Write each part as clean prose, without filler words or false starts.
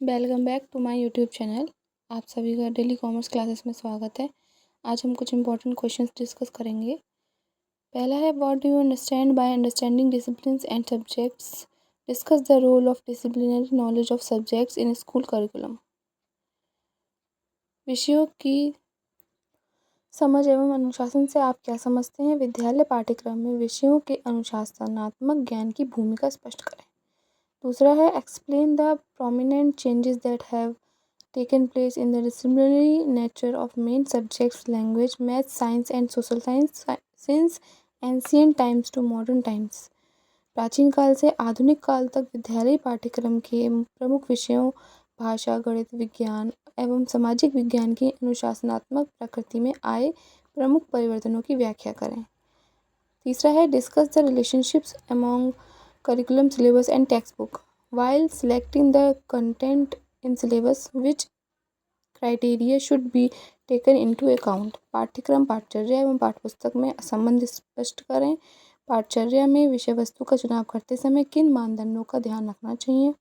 Welcome back to my YouTube channel. आप सभी का डेली कॉमर्स क्लासेस में स्वागत है। आज हम कुछ इंपॉर्टेंट क्वेश्चंस डिस्कस करेंगे। पहला है, what do you understand by understanding disciplines and subjects? Discuss the role of disciplinary knowledge of subjects in school curriculum. विषयों की समझ एवं अनुशासन से आप क्या समझते हैं? विद्यालय पाठ्यक्रम में विषयों के अनुशासनात्मक ज्ञान की भूमिका स्पष्ट करें। दूसरा है, explain the prominent changes that have taken place in the disciplinary nature of main subjects language, math, science and social science since ancient times to modern times। प्राचीन काल से आधुनिक काल तक विद्यालय पाठ्यक्रम के प्रमुख विषयों भाषा, गणित, विज्ञान एवं सामाजिक विज्ञान की अनुशासनात्मक प्रकृति में आए प्रमुख परिवर्तनों की व्याख्या करें। तीसरा है, discuss the relationships among curriculum syllabus and text book while selecting the content in syllabus, which criteria should be taken into account। पाठ्यक्रम, पाठचर्या एवं पाठ्यपुस्तक में संबंध स्पष्ट करें। पाठचर्या में विषय वस्तु का चुनाव करते समय किन मानदंडों का ध्यान रखना चाहिए।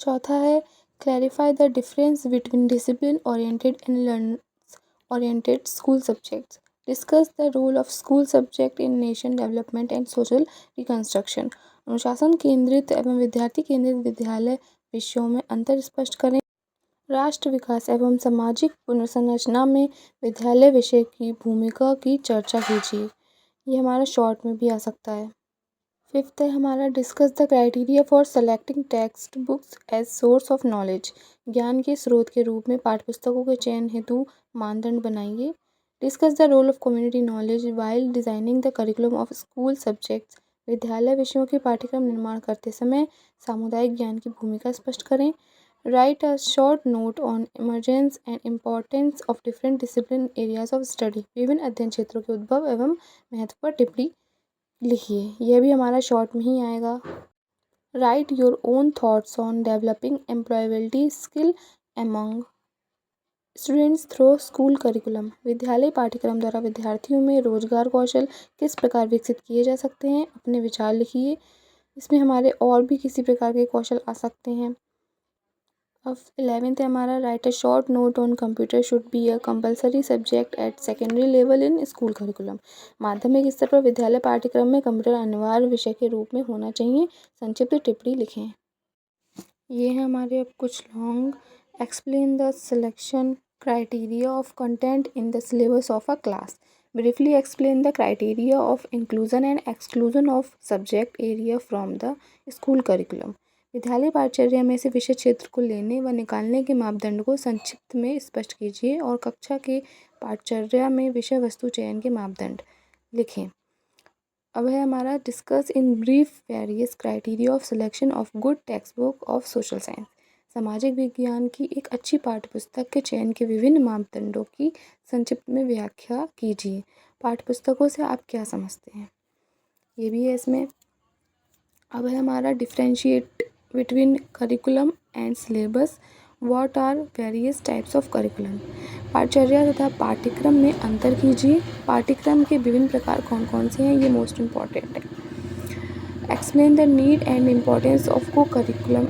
चौथा है, clarify the difference between discipline oriented and learners oriented school subjects. Discuss the role of school subject in nation development and social reconstruction. अनुशासन केंद्रित एवं विद्यार्थी केंद्रित विद्यालय विषयों में अंतर स्पष्ट करें। राष्ट्र विकास एवं सामाजिक पुनर्संरचना में विद्यालय विषय की भूमिका की चर्चा कीजिए। ये हमारा शॉर्ट में भी आ सकता है। फिफ्थ है हमारा, discuss the criteria for selecting textbooks as source of knowledge. ज्ञान के स्रोत के रूप में पाठ्यपुस्तकों के चयन हेतु मानदंड बनाइए। Discuss the role of community knowledge while designing the curriculum of school subjects. विद्यालय विषयों के पाठ्यक्रम निर्माण करते समय सामुदायिक ज्ञान की भूमिका स्पष्ट करें। Right a short note on emergence and importance of different discipline areas of study. विभिन्न अध्ययन क्षेत्रों के उद्भव एवं महत्व पर टिप्पणी लिखिए। यह भी हमारा शॉर्ट में ही आएगा। Right your own thoughts on developing employability skill among students through school curriculum. विद्यालय पाठ्यक्रम द्वारा विद्यार्थियों में रोजगार कौशल किस प्रकार विकसित किए जा सकते हैं, अपने विचार लिखिए। इसमें हमारे और भी किसी प्रकार के कौशल आ सकते हैं। अब 11th है हमारा, right a short note on computer should be a compulsory subject at secondary level in school curriculum. माध्यमिक स्तर पर विद्यालय पाठ्यक्रम में कंप्यूटर अनिवार्य विषय के रूप में होना चाहिए। संक्षिप्त टिप्पणी लिखें। ये है हमारे अब कुछ long. Explain the selection criteria of content in the syllabus of a class. Briefly explain the criteria of inclusion and exclusion of subject area from the school curriculum. विद्यालय पाठचर्या में से विषय क्षेत्र को लेने व निकालने के मापदंड को संक्षिप्त में स्पष्ट कीजिए और कक्षा के पाठचर्या में विषय वस्तु चयन के मापदंड लिखें। अब है हमारा, discuss in brief various criteria of selection of good text book of social science. सामाजिक विज्ञान की एक अच्छी पाठ्यपुस्तक के चयन के विभिन्न मापदंडों की संक्षिप्त में व्याख्या कीजिए। पाठ्यपुस्तकों से आप क्या समझते हैं, ये भी है इसमें। अब है हमारा, differentiate between curriculum and syllabus. What are various types of curriculum. पाठचर्या तथा पाठ्यक्रम में अंतर कीजिए। पाठ्यक्रम के विभिन्न प्रकार कौन कौन से हैं, ये मोस्ट इम्पॉर्टेंट है। Explain the need and importance of co curriculum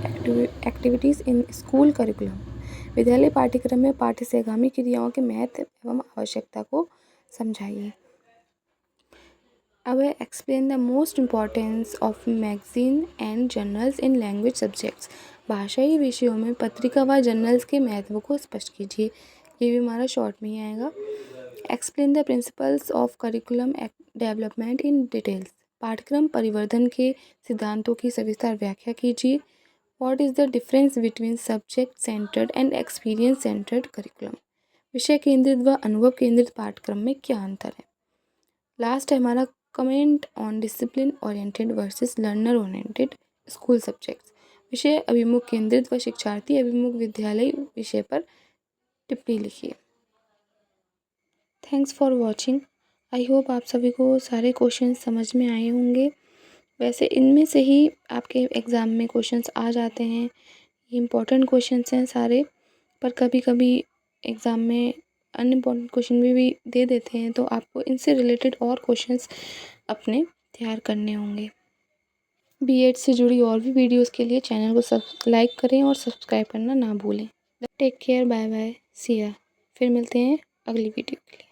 activities in school curriculum. विद्यालय पाठ्यक्रम में पाठ्य से आगामी क्रियाओं के महत्व एवं आवश्यकता को समझाइए। अब है, explain the most importance of magazine and journals in language subjects. भाषाई विषयों में पत्रिका व जर्नल्स के महत्व को स्पष्ट कीजिए। ये भी हमारा शॉर्ट में ही आएगा। Explain the principles of curriculum development in details. पाठ्यक्रम परिवर्धन के सिद्धांतों की सविस्तार व्याख्या कीजिए। What is the difference between subject centred and experience centred curriculum. विषय केंद्रित व अनुभव केंद्रित पाठ्यक्रम में क्या अंतर है। लास्ट है हमारा, comment on discipline oriented versus learner oriented school subjects. विषय अभिमुख केंद्रित व शिक्षार्थी अभिमुख विद्यालय विषय पर टिप्पणी लिखिए। Thanks for watching. I hope आप सभी को सारे क्वेश्चन समझ में आए होंगे। वैसे इनमें से ही आपके एग्ज़ाम में क्वेश्चंस आ जाते हैं। ये इम्पोर्टेंट क्वेश्चंस हैं सारे, पर कभी कभी एग्ज़ाम में अनइम्पॉर्टेंट क्वेश्चन भी दे देते हैं, तो आपको इनसे रिलेटेड और क्वेश्चंस अपने तैयार करने होंगे। बीएड से जुड़ी और भी वीडियोस के लिए चैनल को लाइक करें और सब्सक्राइब करना ना भूलें। टेक केयर, बाय बाय, सी या। फिर मिलते हैं अगली वीडियो के लिए।